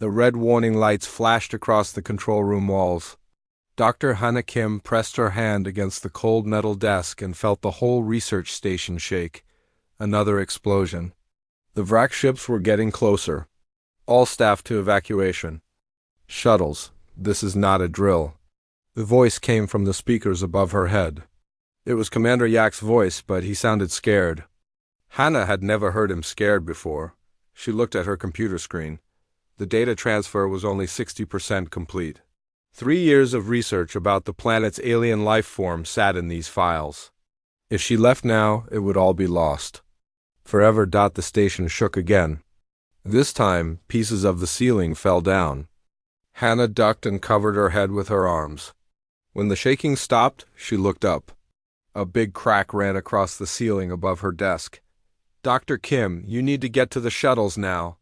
The red warning lights flashed across the control room walls. Dr. Hannah Kim pressed her hand against the cold metal desk and felt the whole research station shake. Another explosion. The wrack ships were getting closer. All staff to evacuation. Shuttles, this is not a drill. The voice came from the speakers above her head. It was Commander Yak's voice, but he sounded scared. Hannah had never heard him scared before. She looked at her computer screen. The data transfer was only 60% complete. 3 years of research about the planet's alien life form sat in these files. If she left now, it would all be lost. Forever. The station shook again. This time, pieces of the ceiling fell down. Hannah ducked and covered her head with her arms. When the shaking stopped, she looked up. A big crack ran across the ceiling above her desk. Dr. Kim, you need to get to the shuttles now.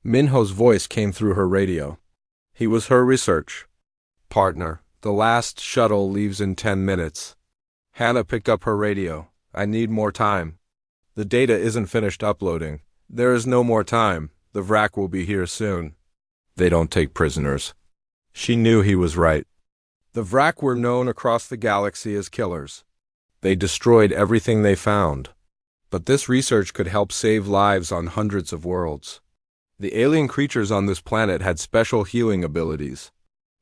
Minho's voice came through her radio. He was her research partner. The last shuttle leaves in 10 minutes. Hannah picked up her radio. I need more time. The data isn't finished uploading. There is no more time. The wrack will be here soon. They don't take prisoners. She knew he was right. The wrack were known across the galaxy as killers. They destroyed everything they found. But this research could help save lives on hundreds of worlds. The alien creatures on this planet had special healing abilities.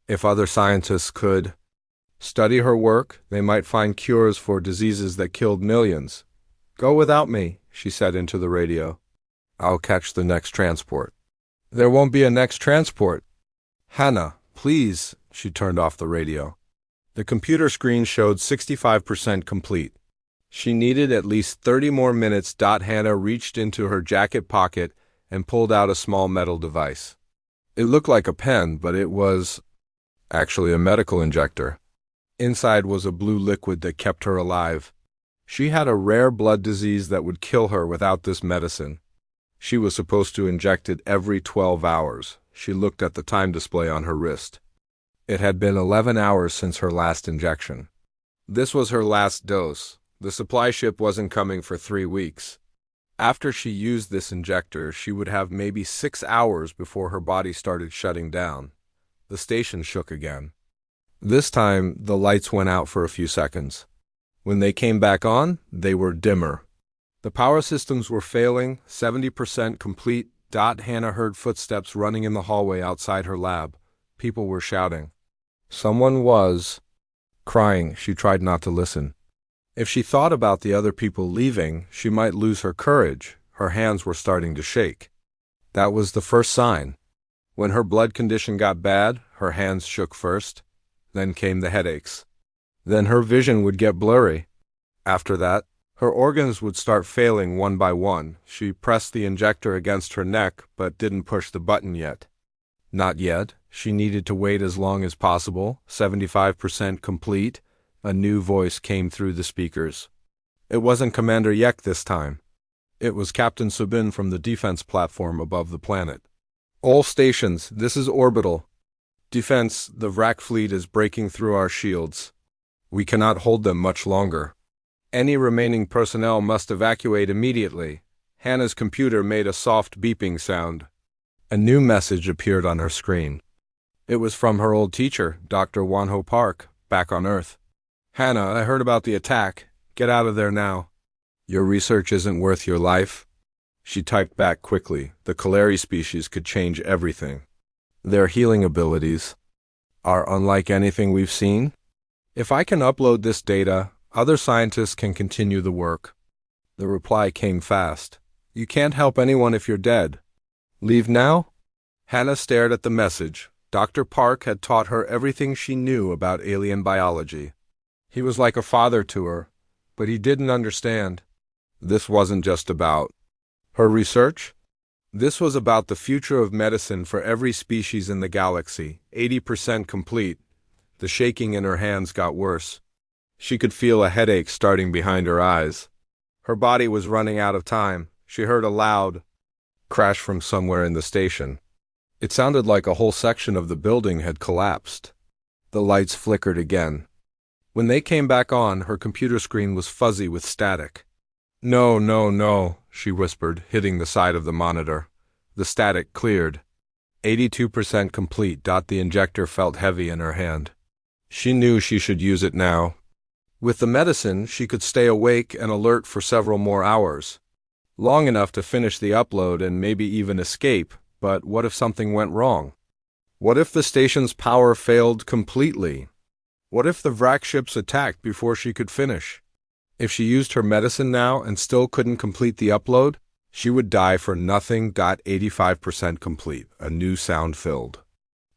If other scientists could study her work, they might find cures for diseases that killed millions. Go without me, she said into the radio. I'll catch the next transport. There won't be a next transport. Hannah, please, she turned off the radio. The computer screen showed 65% complete. She needed at least 30 more minutes. Hannah reached into her jacket pocket and pulled out a small metal device. It looked like a pen, but it was actually a medical injector. Inside was a blue liquid that kept her alive. She had a rare blood disease that would kill her without this medicine. She was supposed to inject it every 12 hours. She looked at the time display on her wrist. It had been 11 hours since her last injection. This was her last dose. The supply ship wasn't coming for 3 weeks. After she used this injector, she would have maybe 6 hours before her body started shutting down. The station shook again. This time, the lights went out for a few seconds. When they came back on, they were dimmer. The power systems were failing, 70% complete. Hannah heard footsteps running in the hallway outside her lab. People were shouting. Someone was crying. She tried not to listen. If she thought about the other people leaving, she might lose her courage. Her hands were starting to shake. That was the first sign. When her blood condition got bad, her hands shook first. Then came the headaches. Then her vision would get blurry. After that, her organs would start failing one by one. She pressed the injector against her neck, but didn't push the button yet. Not yet. She needed to wait as long as possible. 75% complete. A new voice came through the speakers. It wasn't Commander Yek this time. It was Captain Subin from the defense platform above the planet. All stations, this is Orbital. Defense, the wrack fleet is breaking through our shields. We cannot hold them much longer. Any remaining personnel must evacuate immediately. Hannah's computer made a soft beeping sound. A new message appeared on her screen. It was from her old teacher, Dr. Wonho Park, back on Earth. Hannah, I heard about the attack. Get out of there now. Your research isn't worth your life. She typed back quickly. The Kaleri species could change everything. Their healing abilities are unlike anything we've seen. If I can upload this data, other scientists can continue the work. The reply came fast. You can't help anyone if you're dead. Leave now? Hannah stared at the message. Dr. Park had taught her everything she knew about alien biology. He was like a father to her, but he didn't understand. This wasn't just about her research. This was about the future of medicine for every species in the galaxy. 80% complete. The shaking in her hands got worse. She could feel a headache starting behind her eyes. Her body was running out of time. She heard a loud crash from somewhere in the station. It sounded like a whole section of the building had collapsed. The lights flickered again. When they came back on, her computer screen was fuzzy with static. No, she whispered, hitting the side of the monitor. The static cleared. 82% complete. The injector felt heavy in her hand. She knew she should use it now. With the medicine, she could stay awake and alert for several more hours. Long enough to finish the upload and maybe even escape, but what if something went wrong? What if the station's power failed completely? What if the Vrak ships attacked before she could finish? If she used her medicine now and still couldn't complete the upload, she would die for nothing. 85% complete, a new sound filled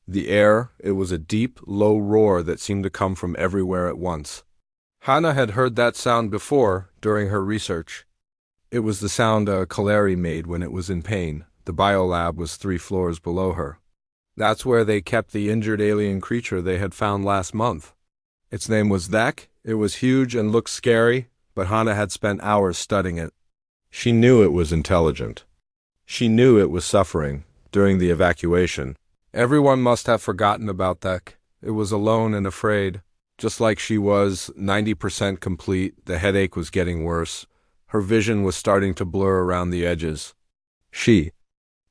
the air. It was a deep, low roar that seemed to come from everywhere at once. Hannah had heard that sound before during her research. It was the sound a Kaleri made when it was in pain. The biolab was 3 floors below her. That's where they kept the injured alien creature they had found last month. Its name was Thek. It was huge and looked scary, but Hannah had spent hours studying it. She knew it was intelligent. She knew it was suffering during the evacuation. Everyone must have forgotten about Thek. It was alone and afraid. Just like she was, 90% complete. The headache was getting worse. Her vision was starting to blur around the edges. She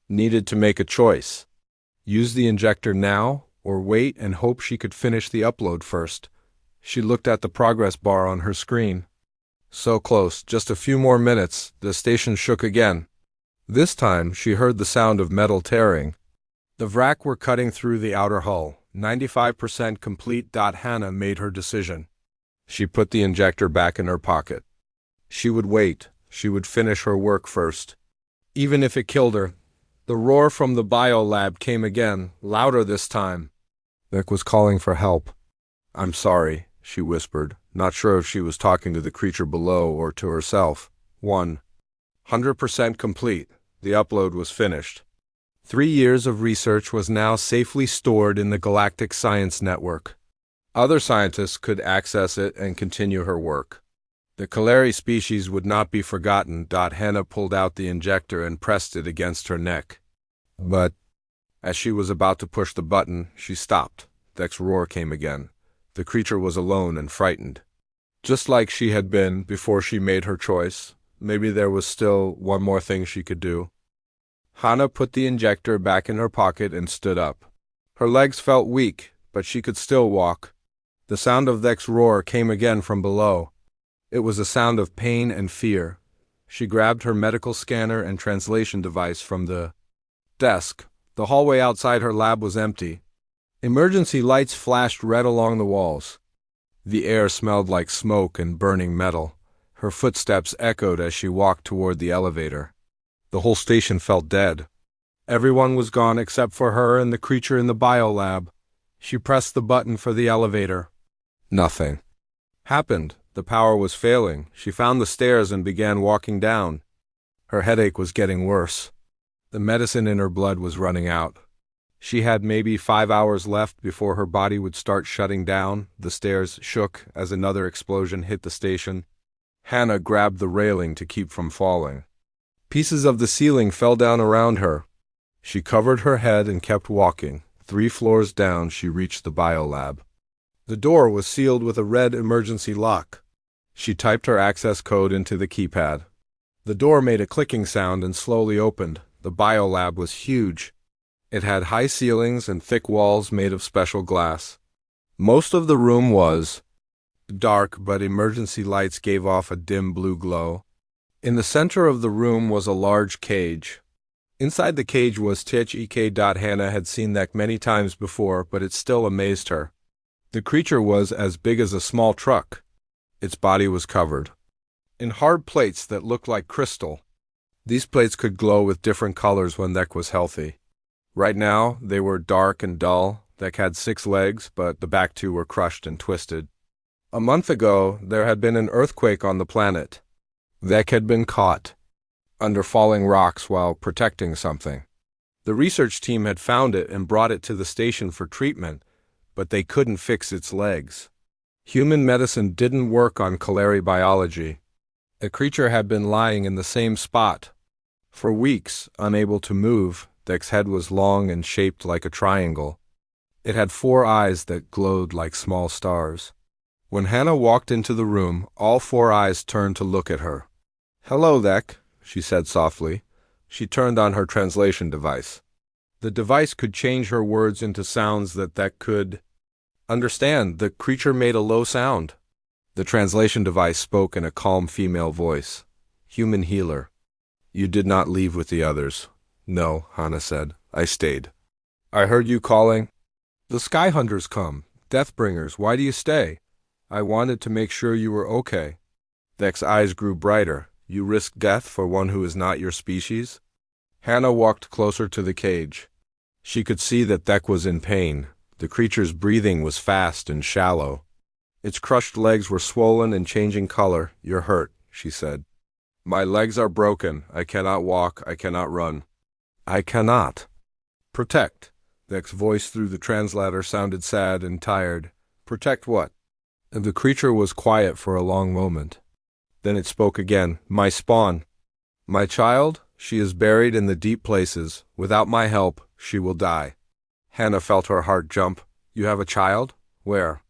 needed to make a choice. Use the injector now, or wait and hope she could finish the upload first. She looked at the progress bar on her screen. So close, just a few more minutes. The station shook again. This time, she heard the sound of metal tearing. The Vrak were cutting through the outer hull. 95% complete. Hannah made her decision. She put the injector back in her pocket. She would wait. She would finish her work first. Even if it killed her. The roar from the biolab came again, louder this time. Thek was calling for help. "I'm sorry," she whispered, not sure if she was talking to the creature below or to herself. 100% complete. The upload was finished. 3 years of research was now safely stored in the Galactic Science Network. Other scientists could access it and continue her work. The Kaleri species would not be forgotten. Hannah pulled out the injector and pressed it against her neck. But as she was about to push the button, she stopped. Thek's roar came again. The creature was alone and frightened. Just like she had been before she made her choice. Maybe there was still one more thing she could do. Hannah put the injector back in her pocket and stood up. Her legs felt weak, but she could still walk. The sound of Thek's roar came again from below. It was a sound of pain and fear. She grabbed her medical scanner and translation device from the desk. The hallway outside her lab was empty. Emergency lights flashed red along the walls. The air smelled like smoke and burning metal. Her footsteps echoed as she walked toward the elevator. The whole station felt dead. Everyone was gone except for her and the creature in the biolab. She pressed the button for the elevator. Nothing happened. The power was failing. She found the stairs and began walking down. Her headache was getting worse. The medicine in her blood was running out. She had maybe 5 hours left before her body would start shutting down. The stairs shook as another explosion hit the station. Hannah grabbed the railing to keep from falling. Pieces of the ceiling fell down around her. She covered her head and kept walking. 3 floors down, she reached the biolab. The door was sealed with a red emergency lock. She typed her access code into the keypad. The door made a clicking sound and slowly opened. The biolab was huge. It had high ceilings and thick walls made of special glass. Most of the room was dark, but emergency lights gave off a dim blue glow. In the center of the room was a large cage. Inside the cage was HFY. Hannah had seen that many times before, but it still amazed her. The creature was as big as a small truck. Its body was covered in hard plates that looked like crystal. These plates could glow with different colors when Thek was healthy. Right now, they were dark and dull. Thek had 6 legs, but the back 2 were crushed and twisted. A month ago, there had been an earthquake on the planet. Thek had been caught under falling rocks while protecting something. The research team had found it and brought it to the station for treatment, but they couldn't fix its legs. Human medicine didn't work on Kaleri biology. The creature had been lying in the same spot for weeks, unable to move. Thek's head was long and shaped like a triangle. It had 4 eyes that glowed like small stars. When Hannah walked into the room, all 4 eyes turned to look at her. "Hello, Thek," she said softly. She turned on her translation device. The device could change her words into sounds that could understand. The creature made a low sound. The translation device spoke in a calm female voice. Human healer. You did not leave with the others. No, Hannah said. I stayed. I heard you calling. The Sky Hunters come. Deathbringers, why do you stay? I wanted to make sure you were okay. Dek's eyes grew brighter. You risk death for one who is not your species? Hannah walked closer to the cage. She could see that Dek was in pain. The creature's breathing was fast and shallow. Its crushed legs were swollen and changing color. You're hurt, she said. My legs are broken. I cannot walk. I cannot run. I cannot. Protect. Dek's voice through the translator sounded sad and tired. Protect what? The creature was quiet for a long moment. Then it spoke again. My spawn. My child? She is buried in the deep places. Without my help, she will die. Hannah felt her heart jump. You have a child? Where?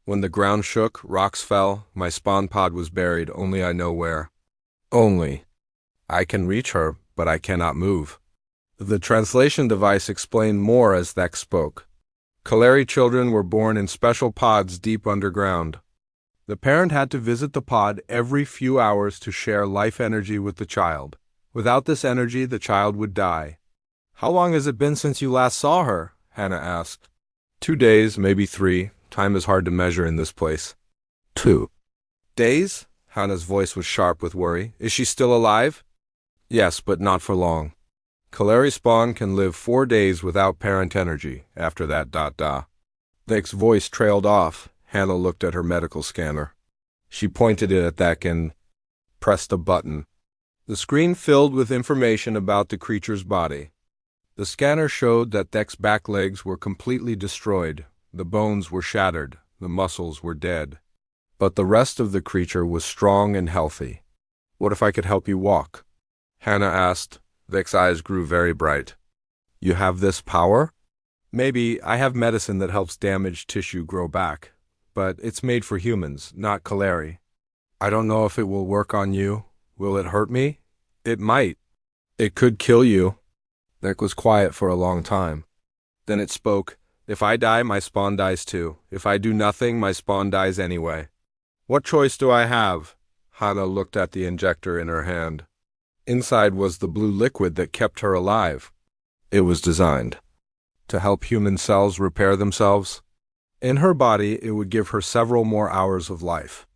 When the ground shook, rocks fell, my spawn pod was buried, only I know where. Only. I can reach her, but I cannot move. The translation device explained more as Thek spoke. Kaleri children were born in special pods deep underground. The parent had to visit the pod every few hours to share life energy with the child. Without this energy, the child would die. How long has it been since you last saw her? Hannah asked. 2 days, maybe 3. Time is hard to measure in this place. 2 days? Hannah's voice was sharp with worry. Is she still alive? Yes, but not for long. Kaleri spawn can live 4 days without parent energy. After that, Thek's voice trailed off. Hannah looked at her medical scanner. She pointed it at Thek and pressed a button. The screen filled with information about the creature's body. The scanner showed that Thek's back legs were completely destroyed. The bones were shattered. The muscles were dead. But the rest of the creature was strong and healthy. What if I could help you walk? Hannah asked. Thek's eyes grew very bright. You have this power? Maybe. I have medicine that helps damaged tissue grow back. But it's made for humans, not Kaleri. I don't know if it will work on you. Will it hurt me? It might. It could kill you. Thek was quiet for a long time. Then it spoke. If I die, my spawn dies too. If I do nothing, my spawn dies anyway. What choice do I have? Hannah looked at the injector in her hand. Inside was the blue liquid that kept her alive. It was designed to help human cells repair themselves. In her body, it would give her several more hours of life.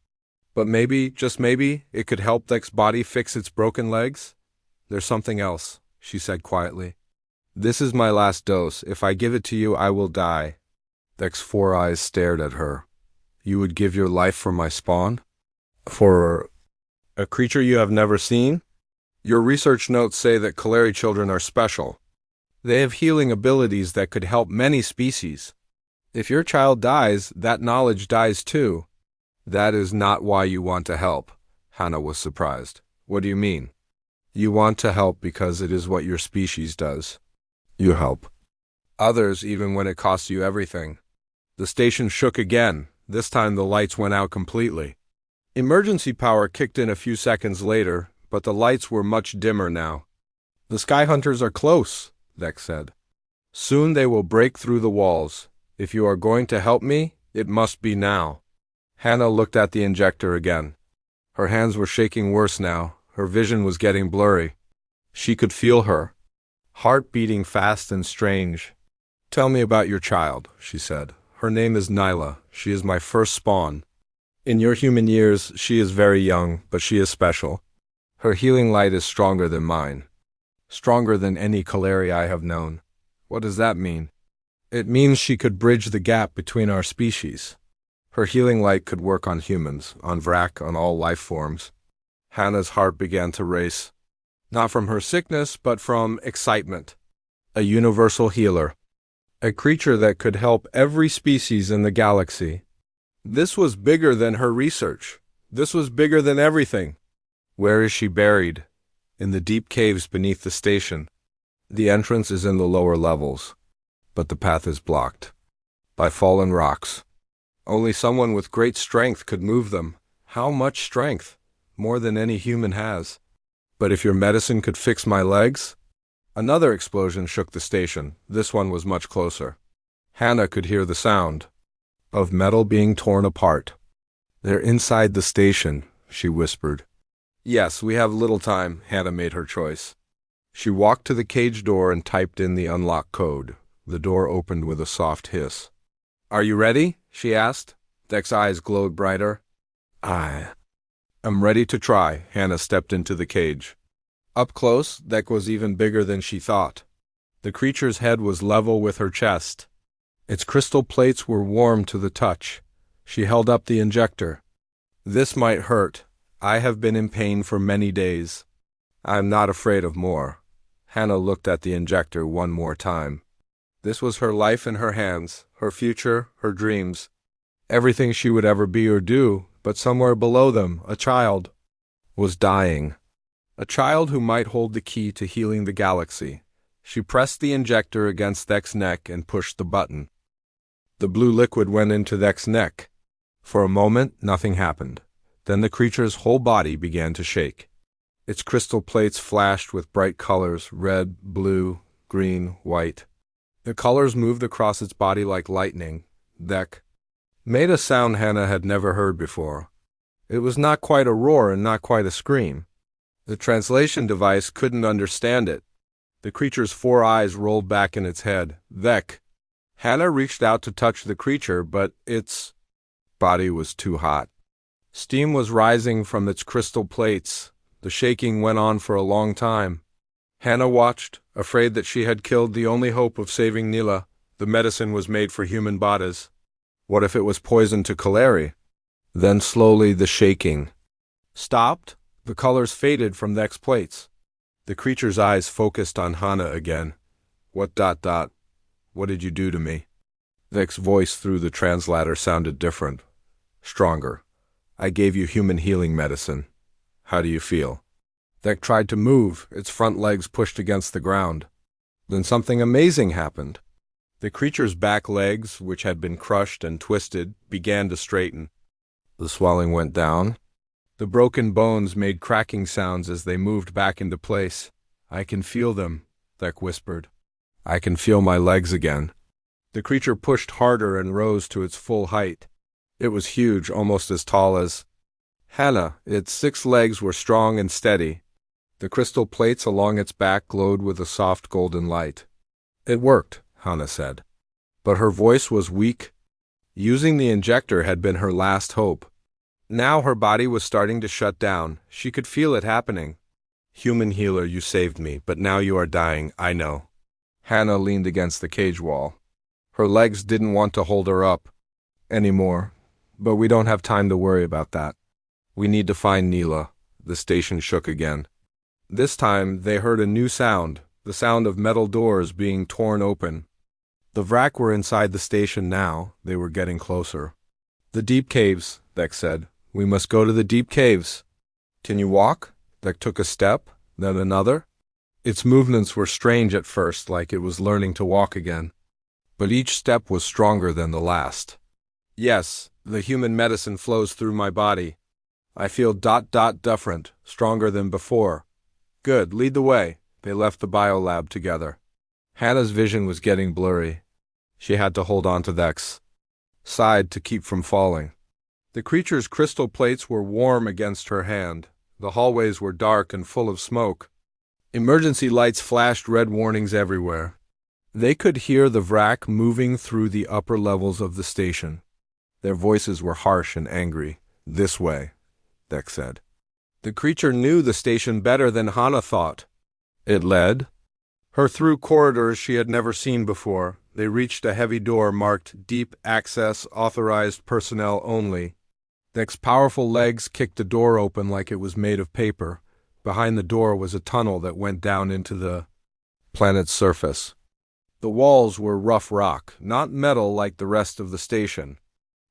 But maybe, just maybe, it could help Thek's body fix its broken legs? There's something else, she said quietly. This is my last dose. If I give it to you, I will die. Thek's 4 eyes stared at her. You would give your life for my spawn? For a creature you have never seen? Your research notes say that Kaleri children are special. They have healing abilities that could help many species. If your child dies, that knowledge dies too. That is not why you want to help. Hannah was surprised. What do you mean? You want to help because it is what your species does. You help others even when it costs you everything. The station shook again. This time the lights went out completely. Emergency power kicked in a few seconds later, but the lights were much dimmer now. The Sky Hunters are close, Thek said. Soon they will break through the walls. If you are going to help me, it must be now. Hannah looked at the injector again. Her hands were shaking worse now. Her vision was getting blurry. She could feel her heart beating fast and strange. Tell me about your child, she said. Her name is Nyla. She is my first spawn. In your human years, she is very young, but she is special. Her healing light is stronger than mine. Stronger than any Kaleri I have known. What does that mean? It means she could bridge the gap between our species. Her healing light could work on humans, on Vrak, on all life forms. Hannah's heart began to race. Not from her sickness, but from excitement. A universal healer. A creature that could help every species in the galaxy. This was bigger than her research. This was bigger than everything. Where is she buried? In the deep caves beneath the station. The entrance is in the lower levels, but the path is blocked by fallen rocks. Only someone with great strength could move them. How much strength? More than any human has. But if your medicine could fix my legs? Another explosion shook the station. This one was much closer. Hannah could hear the sound of metal being torn apart. "They're inside the station," she whispered. "Yes, we have little time." Hannah made her choice. She walked to the cage door and typed in the unlock code. The door opened with a soft hiss. "Are you ready?" she asked. Dek's eyes glowed brighter. "I'm ready to try." Hannah stepped into the cage. Up close, Dek was even bigger than she thought. The creature's head was level with her chest. Its crystal plates were warm to the touch. She held up the injector. "This might hurt. I have been in pain for many days. I'm not afraid of more." Hannah looked at the injector one more time. This was her life in her hands, her future, her dreams, everything she would ever be or do, but somewhere below them, a child was dying. A child who might hold the key to healing the galaxy. She pressed the injector against Dek's neck and pushed the button. The blue liquid went into Dek's neck. For a moment, nothing happened. Then the creature's whole body began to shake. Its crystal plates flashed with bright colors: red, blue, green, white. The colors moved across its body like lightning. Dek made a sound Hannah had never heard before. It was not quite a roar and not quite a scream. The translation device couldn't understand it. The creature's 4 eyes rolled back in its head. "Dek." Hannah reached out to touch the creature, but its body was too hot. Steam was rising from its crystal plates. The shaking went on for a long time. Hannah watched, afraid that she had killed the only hope of saving Nila. The medicine was made for human bodies. What if it was poison to Kaleri? Then slowly the shaking stopped. The colors faded from Dek's plates. The creature's eyes focused on Hannah again. What did you do to me?" Dek's voice through the translator sounded different, stronger. "I gave you human healing medicine. How do you feel?" Dek tried to move, its front legs pushed against the ground. Then something amazing happened. The creature's back legs, which had been crushed and twisted, began to straighten. The swelling went down. The broken bones made cracking sounds as they moved back into place. "I can feel them," Dek whispered. "I can feel my legs again." The creature pushed harder and rose to its full height. It was huge, almost as tall as Hannah. Its 6 legs were strong and steady. The crystal plates along its back glowed with a soft golden light. "It worked," Hannah said. But her voice was weak. Using the injector had been her last hope. Now her body was starting to shut down. She could feel it happening. "Human healer, you saved me, but now you are dying, I know." Hannah leaned against the cage wall. Her legs didn't want to hold her up anymore. "But we don't have time to worry about that. We need to find Nila." The station shook again. This time they heard a new sound, the sound of metal doors being torn open. The Vrak were inside the station now. They were getting closer. "The deep caves," Dek said. "We must go to the deep caves." "Can you walk?" Dek took a step, then another. Its movements were strange at first, like it was learning to walk again. But each step was stronger than the last. "Yes, the human medicine flows through my body. I feel different, stronger than before." "Good, lead the way." They left the biolab together. Hannah's vision was getting blurry. She had to hold on to Dek's side to keep from falling. The creature's crystal plates were warm against her hand. The hallways were dark and full of smoke. Emergency lights flashed red warnings everywhere. They could hear the Vrak moving through the upper levels of the station. Their voices were harsh and angry. "This way," Dek said. The creature knew the station better than Hannah thought. It led her through corridors she had never seen before. They reached a heavy door marked "Deep Access, Authorized Personnel Only." Dek's powerful legs kicked the door open like it was made of paper. Behind the door was a tunnel that went down into the planet's surface. The walls were rough rock, not metal like the rest of the station.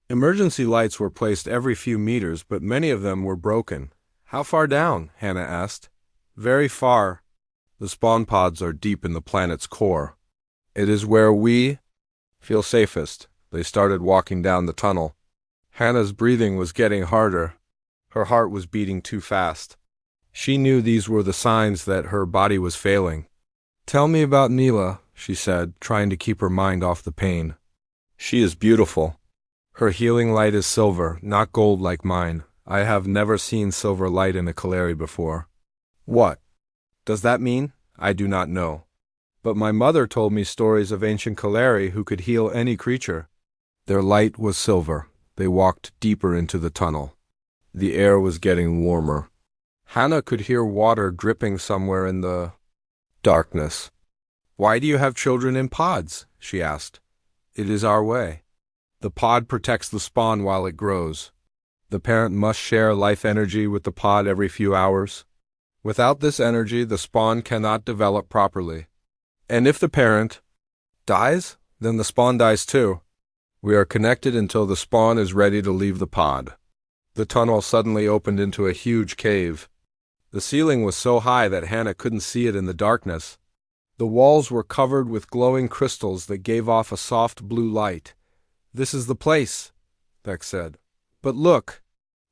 Emergency lights were placed every few meters, but many of them were broken. "How far down?" Hannah asked. "Very far. The spawn pods are deep in the planet's core. It is where we feel safest." They started walking down the tunnel. Hannah's breathing was getting harder. Her heart was beating too fast. She knew these were the signs that her body was failing. Tell me about Neela, she said, trying to keep her mind off the pain. She is beautiful. Her healing light is silver, not gold like mine. I have never seen silver light in a Kaleri before. What does that mean? I do not know. But my mother told me stories of ancient Kaleri who could heal any creature. Their light was silver. They walked deeper into the tunnel. The air was getting warmer. Hannah could hear water dripping somewhere in the darkness. Why do you have children in pods? She asked. It is our way. The pod protects the spawn while it grows. The parent must share life energy with the pod every few hours. Without this energy, the spawn cannot develop properly. And if the parent dies, then the spawn dies too. We are connected until the spawn is ready to leave the pod. The tunnel suddenly opened into a huge cave. The ceiling was so high that Hannah couldn't see it in the darkness. The walls were covered with glowing crystals that gave off a soft blue light. This is the place, Thek said. But look.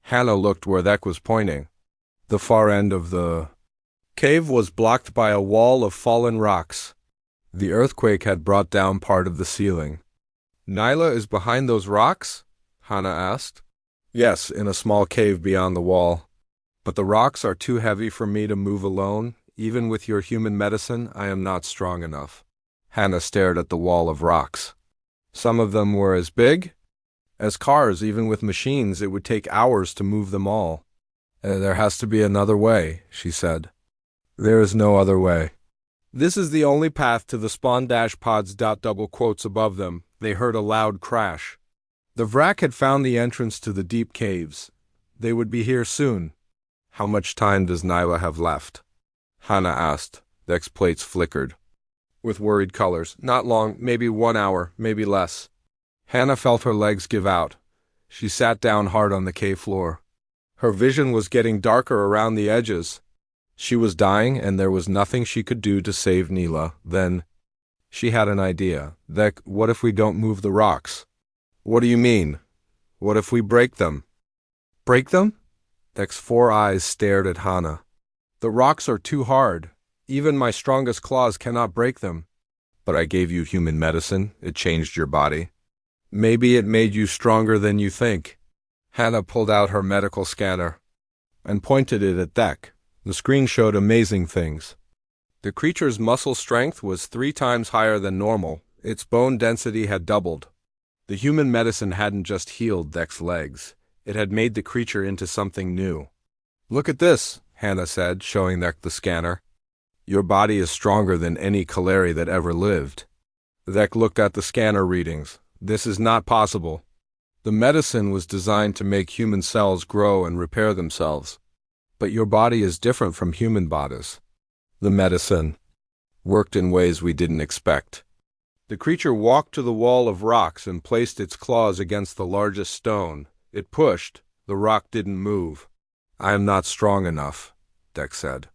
Hannah looked where Thek was pointing. The far end of the cave was blocked by a wall of fallen rocks. The earthquake had brought down part of the ceiling. Nyla is behind those rocks? Hannah asked. Yes, in a small cave beyond the wall. But the rocks are too heavy for me to move alone. Even with your human medicine, I am not strong enough. Hannah stared at the wall of rocks. Some of them were as big as cars. Even with machines, it would take hours to move them all. There has to be another way, she said. There is no other way. This is the only path to the spawn-pods. Double quotes above them. They heard a loud crash. The Vrak had found the entrance to the deep caves. They would be here soon. How much time does Nyla have left? Hannah asked. Thek's plates flickered with worried colors. Not long, maybe 1 hour, maybe less. Hannah felt her legs give out. She sat down hard on the cave floor. Her vision was getting darker around the edges. She was dying, and there was nothing she could do to save Neela. Then she had an idea. Thek, what if we don't move the rocks? What do you mean? What if we break them? Break them? Thek's 4 eyes stared at Hannah. The rocks are too hard. Even my strongest claws cannot break them. But I gave you human medicine. It changed your body. Maybe it made you stronger than you think. Hannah pulled out her medical scanner and pointed it at Thek. The screen showed amazing things. The creature's muscle strength was 3 times higher than normal. Its bone density had doubled. The human medicine hadn't just healed Thek's legs. It had made the creature into something new. Look at this, Hannah said, showing Thek the scanner. Your body is stronger than any Kaleri that ever lived. Thek looked at the scanner readings. This is not possible. The medicine was designed to make human cells grow and repair themselves. But your body is different from human bodies. The medicine worked in ways we didn't expect. The creature walked to the wall of rocks and placed its claws against the largest stone. It pushed. The rock didn't move. I am not strong enough, Thek said.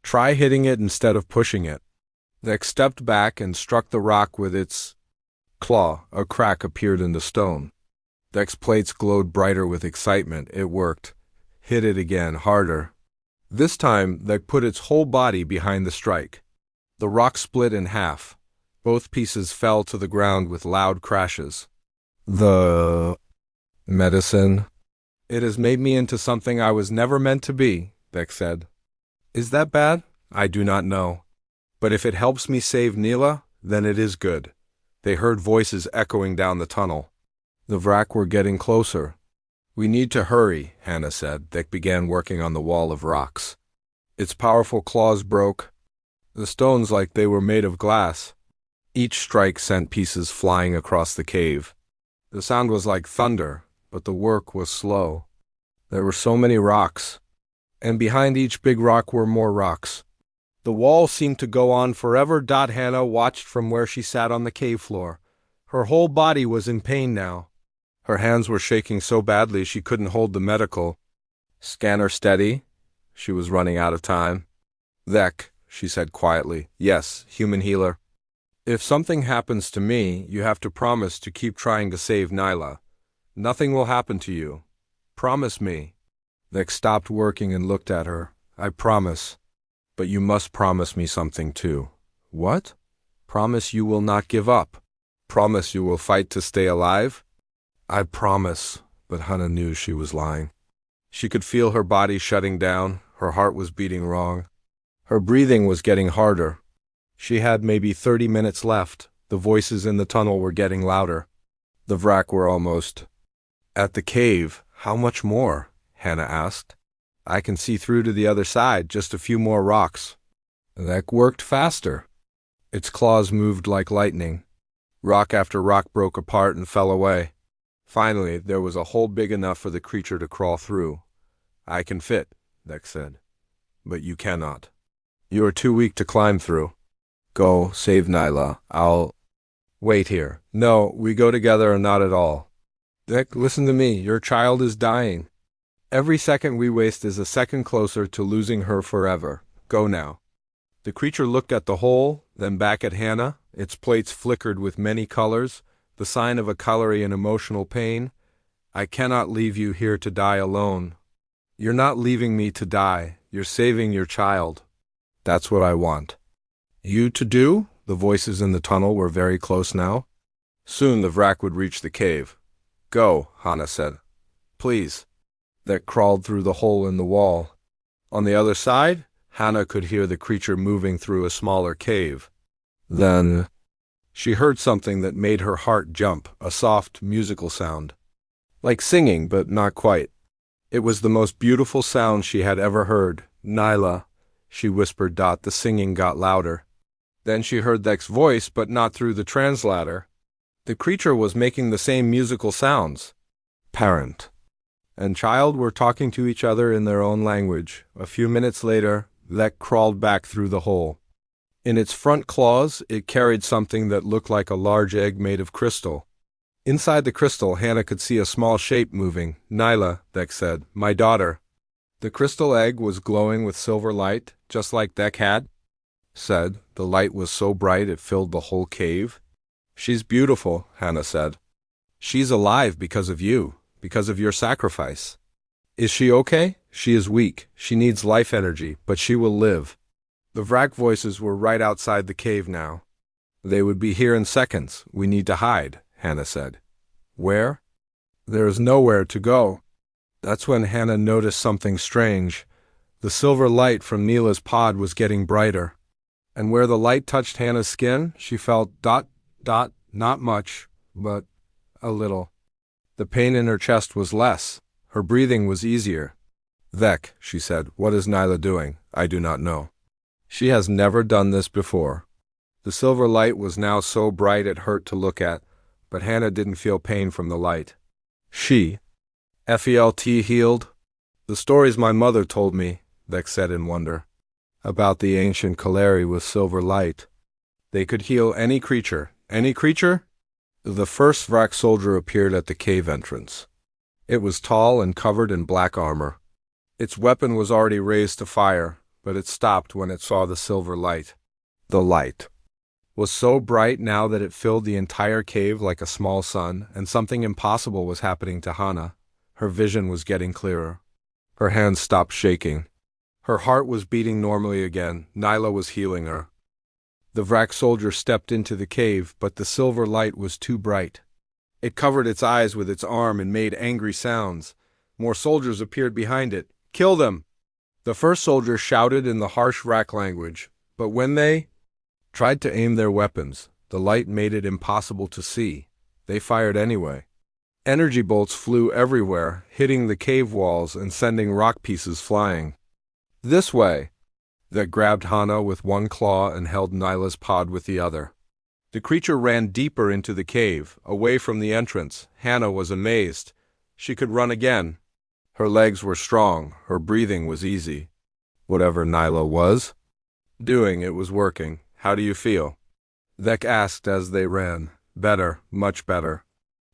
Try hitting it instead of pushing it. Thek stepped back and struck the rock with its claw. A crack appeared in the stone. Thek's plates glowed brighter with excitement. It worked. Hit it again, harder. This time, Thek put its whole body behind the strike. The rock split in half. Both pieces fell to the ground with loud crashes. The medicine? It has made me into something I was never meant to be, Thek said. Is that bad? I do not know. But if it helps me save Neela, then it is good. They heard voices echoing down the tunnel. The Vrak were getting closer. We need to hurry, Hannah said. Thek began working on the wall of rocks. Its powerful claws broke. The stones like they were made of glass. Each strike sent pieces flying across the cave. The sound was like thunder, but the work was slow. There were so many rocks. And behind each big rock were more rocks. The wall seemed to go on forever. Hannah watched from where she sat on the cave floor. Her whole body was in pain now. Her hands were shaking so badly she couldn't hold the medical scanner steady. She was running out of time. Thek, she said quietly. Yes, human healer. If something happens to me, you have to promise to keep trying to save Nyla. Nothing will happen to you. Promise me. Thek stopped working and looked at her. I promise. But you must promise me something too. What? Promise you will not give up. Promise you will fight to stay alive? I promise, but Hannah knew she was lying. She could feel her body shutting down, her heart was beating wrong. Her breathing was getting harder. She had maybe 30 minutes left. The voices in the tunnel were getting louder. The Vrak were almost at the cave. How much more? Hannah asked. I can see through to the other side, just a few more rocks. That worked faster. Its claws moved like lightning. Rock after rock broke apart and fell away. Finally, there was a hole big enough for the creature to crawl through. I can fit, Dex said. But you cannot. You are too weak to climb through. Go, save Nyla. I'll wait here. No, we go together or not at all. Dex, listen to me. Your child is dying. Every second we waste is a second closer to losing her forever. Go now. The creature looked at the hole, then back at Hannah. Its plates flickered with many colors, the sign of a calorie and emotional pain. I cannot leave you here to die alone. You're not leaving me to die. You're saving your child. That's what I want. You to do? The voices in the tunnel were very close now. Soon the Vrak would reach the cave. Go, Hannah said. Please. That crawled through the hole in the wall. On the other side, Hannah could hear the creature moving through a smaller cave. Then she heard something that made her heart jump, a soft, musical sound. Like singing, but not quite. It was the most beautiful sound she had ever heard. Nyla, she whispered. The singing got louder. Then she heard Dek's voice, but not through the translator. The creature was making the same musical sounds. Parent and child were talking to each other in their own language. A few minutes later, Dek crawled back through the hole. In its front claws, it carried something that looked like a large egg made of crystal. Inside the crystal, Hannah could see a small shape moving. Nyla, Dek said, my daughter. The crystal egg was glowing with silver light, just like Dek had said. The light was so bright it filled the whole cave. She's beautiful, Hannah said. She's alive because of you, because of your sacrifice. Is she okay? She is weak. She needs life energy, but she will live. The Vrak voices were right outside the cave now. They would be here in seconds. We need to hide, Hannah said. Where? There is nowhere to go. That's when Hannah noticed something strange. The silver light from Neela's pod was getting brighter. And where the light touched Hannah's skin, she felt ... not much, but a little. The pain in her chest was less. Her breathing was easier. Dek, she said, what is Nyla doing? I do not know. She has never done this before. The silver light was now so bright it hurt to look at, but Hannah didn't feel pain from the light. She, FELT healed? The stories my mother told me, Dek said in wonder, about the ancient Kaleri with silver light. They could heal any creature. Any creature? The first Vrak soldier appeared at the cave entrance. It was tall and covered in black armor. Its weapon was already raised to fire, but it stopped when it saw the silver light. The light was so bright now that it filled the entire cave like a small sun, and something impossible was happening to Hannah. Her vision was getting clearer. Her hands stopped shaking. Her heart was beating normally again. Nyla was healing her. The Vrak soldier stepped into the cave, but the silver light was too bright. It covered its eyes with its arm and made angry sounds. More soldiers appeared behind it. Kill them! The first soldier shouted in the harsh Vrak language, but when they tried to aim their weapons, the light made it impossible to see. They fired anyway. Energy bolts flew everywhere, hitting the cave walls and sending rock pieces flying. This way! That grabbed Hannah with one claw and held Nyla's pod with the other. The creature ran deeper into the cave, away from the entrance. Hannah was amazed. She could run again. Her legs were strong, her breathing was easy. Whatever Nyla was doing, it was working. How do you feel? Dek asked as they ran. Better, much better.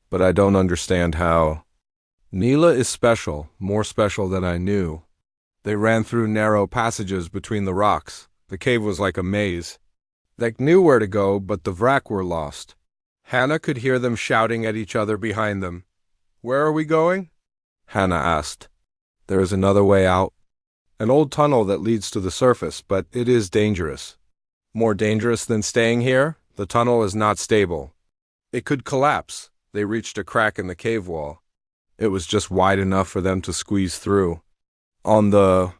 But I don't understand how. Neela is special, more special than I knew. They ran through narrow passages between the rocks. The cave was like a maze. Dek knew where to go, but the Vrak were lost. Hannah could hear them shouting at each other behind them. Where are we going? Hannah asked. There is another way out. An old tunnel that leads to the surface, but it is dangerous. More dangerous than staying here? The tunnel is not stable. It could collapse. They reached a crack in the cave wall. It was just wide enough for them to squeeze through. On the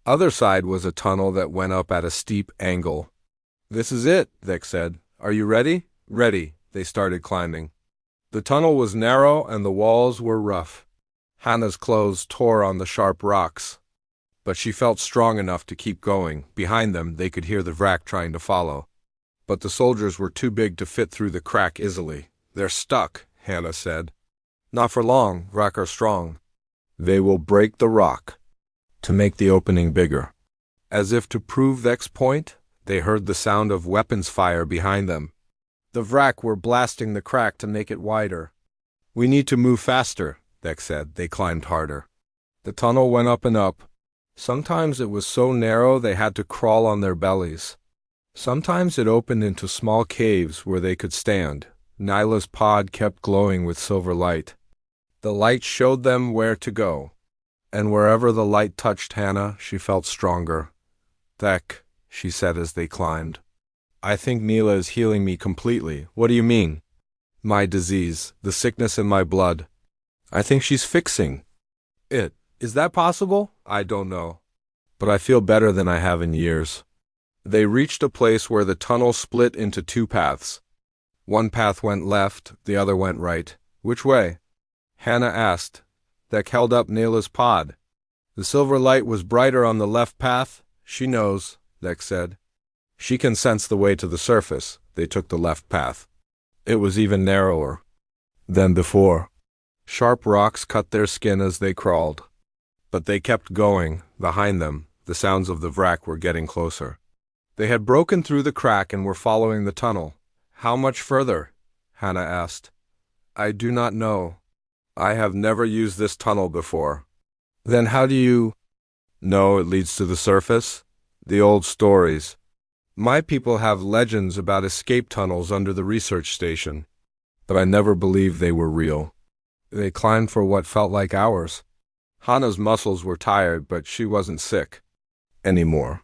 other side was a tunnel that went up at a steep angle. This is it, Vic said. Are you ready? Ready. They started climbing. The tunnel was narrow and the walls were rough. Hannah's clothes tore on the sharp rocks. But she felt strong enough to keep going. Behind them, they could hear the Vrak trying to follow. But the soldiers were too big to fit through the crack easily. They're stuck, Hannah said. Not for long, Vrak are strong. They will break the rock to make the opening bigger. As if to prove Vic's point, they heard the sound of weapons fire behind them. The Vrak were blasting the crack to make it wider. We need to move faster, Vic said. They climbed harder. The tunnel went up and up. Sometimes it was so narrow they had to crawl on their bellies. Sometimes it opened into small caves where they could stand. Nyla's pod kept glowing with silver light. The light showed them where to go. And wherever the light touched Hannah, she felt stronger. Thek, she said as they climbed. I think Neela is healing me completely. What do you mean? My disease, the sickness in my blood. I think she's fixing it. Is that possible? I don't know. But I feel better than I have in years. They reached a place where the tunnel split into two paths. One path went left, the other went right. Which way? Hannah asked. That held up Neela's pod. The silver light was brighter on the left path. She knows, Thek said. She can sense the way to the surface. They took the left path. It was even narrower than before. Sharp rocks cut their skin as they crawled. But they kept going. Behind them, the sounds of the Vrak were getting closer. They had broken through the crack and were following the tunnel. How much further? Hannah asked. I do not know. I have never used this tunnel before. Then how do you know it leads to the surface? The old stories. My people have legends about escape tunnels under the research station, but I never believed they were real. They climbed for what felt like hours. Hannah's muscles were tired, but she wasn't sick anymore.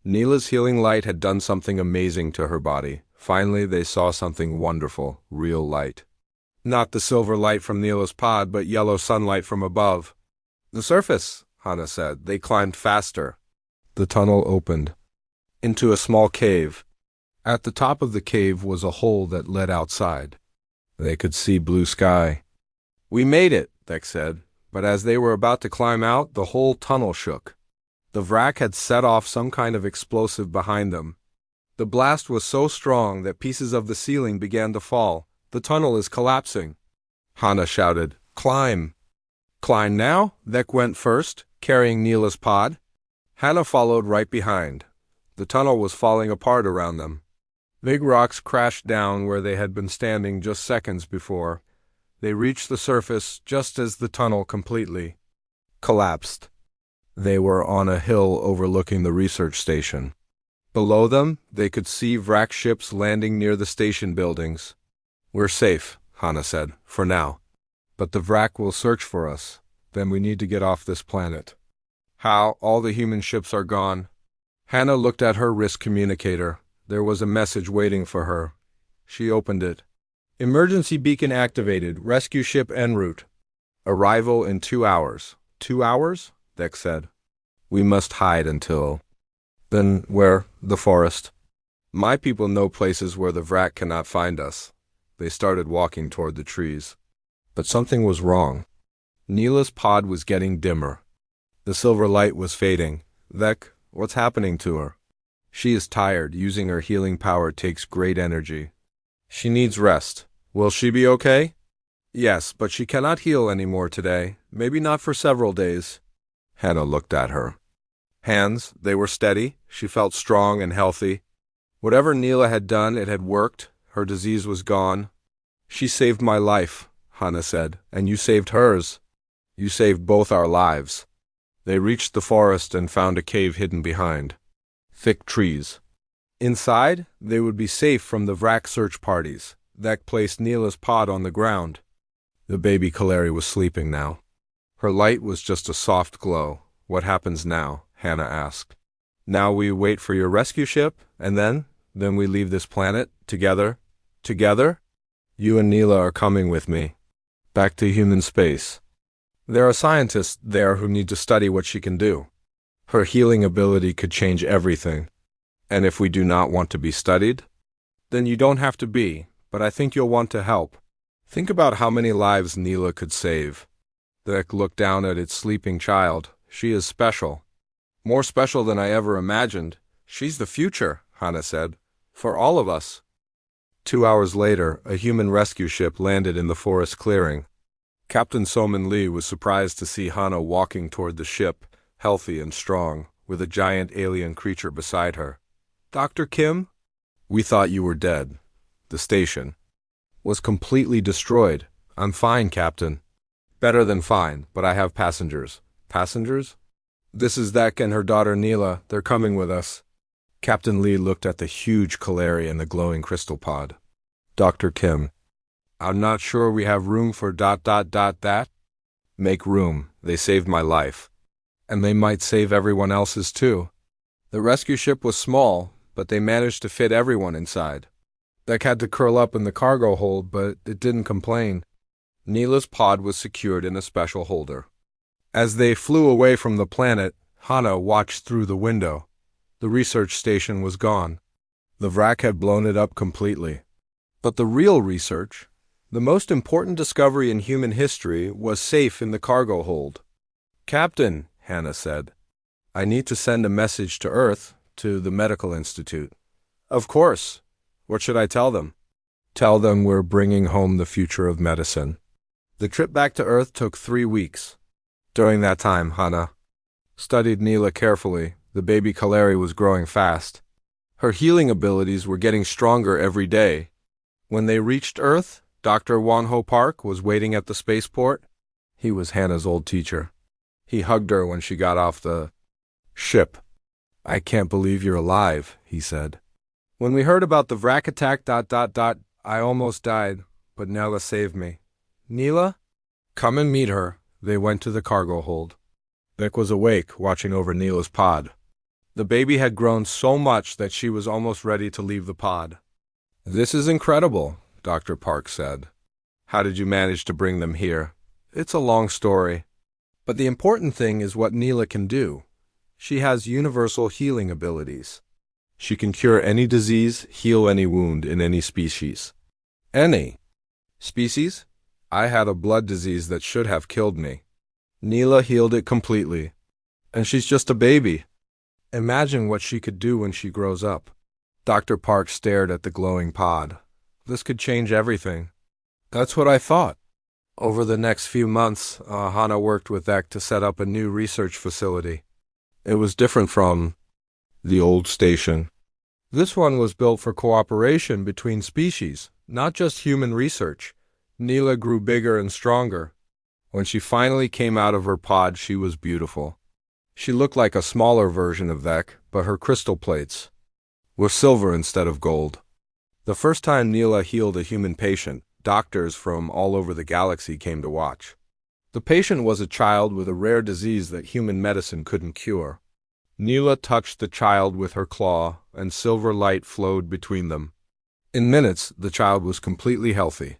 Neela's healing light had done something amazing to her body. Finally, they saw something wonderful, real light. Not the silver light from Neela's pod, but yellow sunlight from above. The surface, Hannah said. They climbed faster. The tunnel opened into a small cave. At the top of the cave was a hole that led outside. They could see blue sky. We made it, Thek said, but as they were about to climb out, the whole tunnel shook. The Vrak had set off some kind of explosive behind them. The blast was so strong that pieces of the ceiling began to fall. The tunnel is collapsing. Hannah shouted, Climb! Climb now? Thek went first, carrying Neela's pod. Hannah followed right behind. The tunnel was falling apart around them. Big rocks crashed down where they had been standing just seconds before. They reached the surface just as the tunnel completely collapsed. They were on a hill overlooking the research station. Below them, they could see Vrak ships landing near the station buildings. We're safe, Hannah said, for now. But the Vrak will search for us. Then we need to get off this planet. How? All the human ships are gone. Hannah looked at her wrist communicator. There was a message waiting for her. She opened it. Emergency beacon activated. Rescue ship en route. Arrival in 2 hours. 2 hours? Thek said. We must hide until... Then where? The forest. My people know places where the Vrak cannot find us. They started walking toward the trees. But something was wrong. Neela's pod was getting dimmer. The silver light was fading. Thek, what's happening to her? She is tired. Using her healing power takes great energy. She needs rest. Will she be okay? Yes, but she cannot heal anymore today. Maybe not for several days. Hannah looked at her. Hands, they were steady. She felt strong and healthy. Whatever Neela had done, it had worked. Her disease was gone. She saved my life, Hannah said, and you saved hers. You saved both our lives. They reached the forest and found a cave hidden behind thick trees. Inside, they would be safe from the Vrak search parties. Thek placed Neela's pod on the ground. The baby Kaleri was sleeping now. Her light was just a soft glow. What happens now? Hannah asked. Now we wait for your rescue ship, and then Then we leave this planet, together? Together? You and Neela are coming with me. Back to human space. There are scientists there who need to study what she can do. Her healing ability could change everything. And if we do not want to be studied, then you don't have to be, but I think you'll want to help. Think about how many lives Neela could save. Vec looked down at its sleeping child. She is special. More special than I ever imagined. She's the future, Hannah said. For all of us. 2 hours later, a human rescue ship landed in the forest clearing. Captain Soman Lee was surprised to see Hannah walking toward the ship, healthy and strong, with a giant alien creature beside her. Dr. Kim? We thought you were dead. The station was completely destroyed. I'm fine, Captain. Better than fine, but I have passengers. Passengers? This is Vec and her daughter Neela. They're coming with us. Captain Lee looked at the huge Kaleri and the glowing crystal pod. Dr. Kim. I'm not sure we have room for ... that. Make room. They saved my life. And they might save everyone else's too. The rescue ship was small, but they managed to fit everyone inside. Vec had to curl up in the cargo hold, but it didn't complain. Neela's pod was secured in a special holder. As they flew away from the planet, Hannah watched through the window. The research station was gone. The wrack had blown it up completely. But the real research, the most important discovery in human history, was safe in the cargo hold. Captain, Hannah said, I need to send a message to Earth, to the medical institute. Of course. What should I tell them? Tell them we're bringing home the future of medicine. The trip back to Earth took 3 weeks. During that time, Hannah studied Neela carefully. The baby Kaleri was growing fast. Her healing abilities were getting stronger every day. When they reached Earth, Dr. Wonho Park was waiting at the spaceport. He was Hannah's old teacher. He hugged her when she got off the ship. I can't believe you're alive, he said. When we heard about the wrack attack ... I almost died, but Neela saved me. Neela? Come and meet her. They went to the cargo hold. Vec was awake, watching over Neela's pod. The baby had grown so much that she was almost ready to leave the pod. This is incredible, Dr. Park said. How did you manage to bring them here? It's a long story. But the important thing is what Neela can do. She has universal healing abilities. She can cure any disease, heal any wound in any species. Any species? I had a blood disease that should have killed me. Neela healed it completely. And she's just a baby. Imagine what she could do when she grows up. Dr. Park stared at the glowing pod. This could change everything. That's what I thought. Over the next few months, Hannah worked with Vec to set up a new research facility. It was different from the old station. This one was built for cooperation between species, not just human research. Neela grew bigger and stronger. When she finally came out of her pod, she was beautiful. She looked like a smaller version of Vec, but her crystal plates were silver instead of gold. The first time Neela healed a human patient, doctors from all over the galaxy came to watch. The patient was a child with a rare disease that human medicine couldn't cure. Neela touched the child with her claw, and silver light flowed between them. In minutes, the child was completely healthy.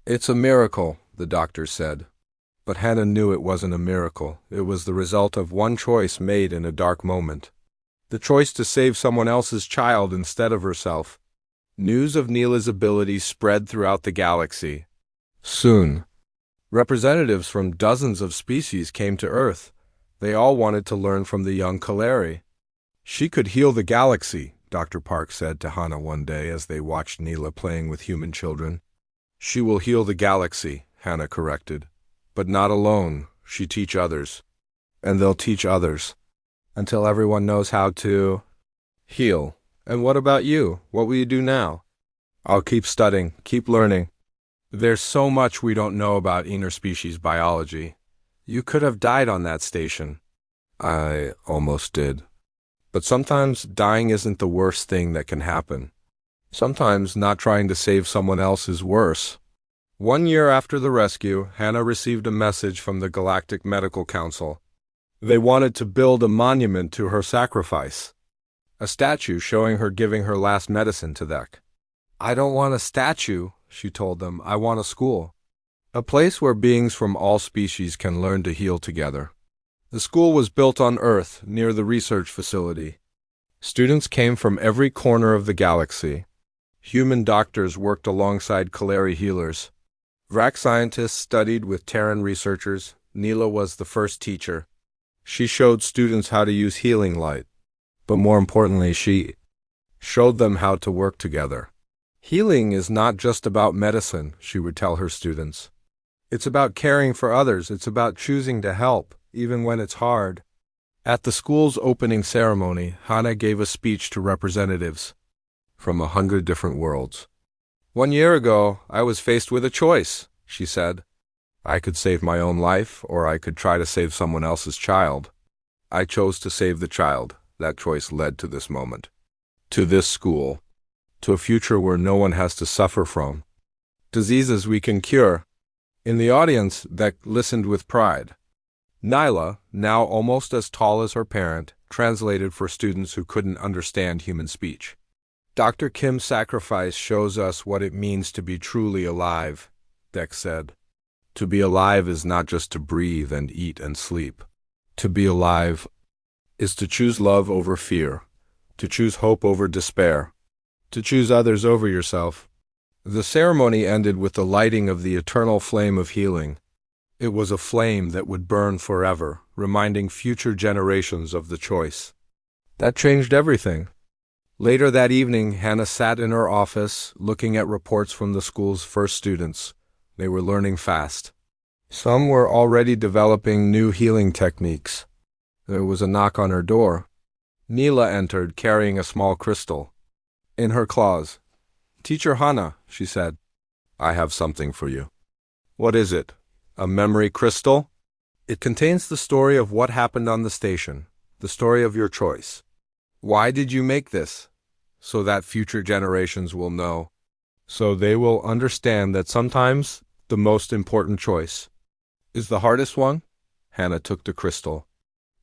It's a miracle, the doctor said. But Hannah knew it wasn't a miracle. It was the result of one choice made in a dark moment. The choice to save someone else's child instead of herself. News of Neela's abilities spread throughout the galaxy. Soon, representatives from dozens of species came to Earth. They all wanted to learn from the young Kaleri. She could heal the galaxy, Dr. Park said to Hannah one day as they watched Neela playing with human children. She will heal the galaxy, Hannah corrected. But not alone. She teach others. And they'll teach others. Until everyone knows how to heal. And what about you? What will you do now? I'll keep studying, keep learning. There's so much we don't know about interspecies biology. You could have died on that station. I almost did. But sometimes dying isn't the worst thing that can happen. Sometimes not trying to save someone else is worse. 1 year after the rescue, Hannah received a message from the Galactic Medical Council. They wanted to build a monument to her sacrifice. A statue showing her giving her last medicine to Dek. I don't want a statue, she told them. I want a school. A place where beings from all species can learn to heal together. The school was built on Earth, near the research facility. Students came from every corner of the galaxy. Human doctors worked alongside Kaleri healers. Vrak scientists studied with Terran researchers. Neela was the first teacher. She showed students how to use healing light. But more importantly, she showed them how to work together. Healing is not just about medicine, she would tell her students. It's about caring for others. It's about choosing to help, even when it's hard. At the school's opening ceremony, Hannah gave a speech to representatives from 100 different worlds. 1 year ago, I was faced with a choice, she said. I could save my own life, or I could try to save someone else's child. I chose to save the child. That choice led to this moment, to this school, to a future where no one has to suffer from diseases we can cure. In the audience, Dek listened with pride. Nyla, now almost as tall as her parent, translated for students who couldn't understand human speech. Dr. Kim's sacrifice shows us what it means to be truly alive, Dek said. To be alive is not just to breathe and eat and sleep. To be alive is to choose love over fear, to choose hope over despair, to choose others over yourself. The ceremony ended with the lighting of the eternal flame of healing. It was a flame that would burn forever, reminding future generations of the choice. That changed everything. Later that evening, Hannah sat in her office, looking at reports from the school's first students. They were learning fast. Some were already developing new healing techniques. There was a knock on her door. Neela entered, carrying a small crystal in her claws. Teacher Hannah, she said, I have something for you. What is it? A memory crystal? It contains the story of what happened on the station, the story of your choice. Why did you make this? So that future generations will know. So they will understand that sometimes the most important choice is the hardest one. Hannah took the crystal.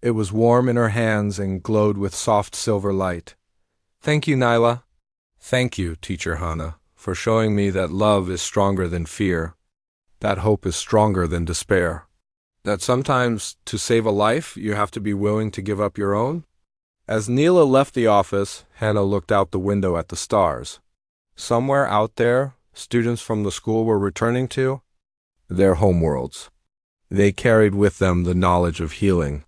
It was warm in her hands and glowed with soft silver light. Thank you, Nyla. Thank you, Teacher Hannah, for showing me that love is stronger than fear, that hope is stronger than despair, that sometimes to save a life you have to be willing to give up your own. As Neela left the office, Hannah looked out the window at the stars. Somewhere out there, students from the school were returning to their homeworlds. They carried with them the knowledge of healing.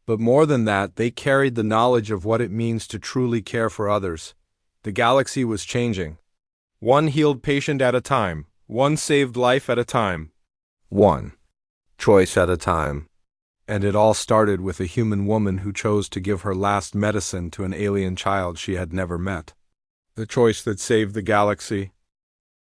But more than that, they carried the knowledge of what it means to truly care for others. The galaxy was changing. One healed patient at a time. One saved life at a time. One choice at a time. And it all started with a human woman who chose to give her last medicine to an alien child she had never met. The choice that saved the galaxy.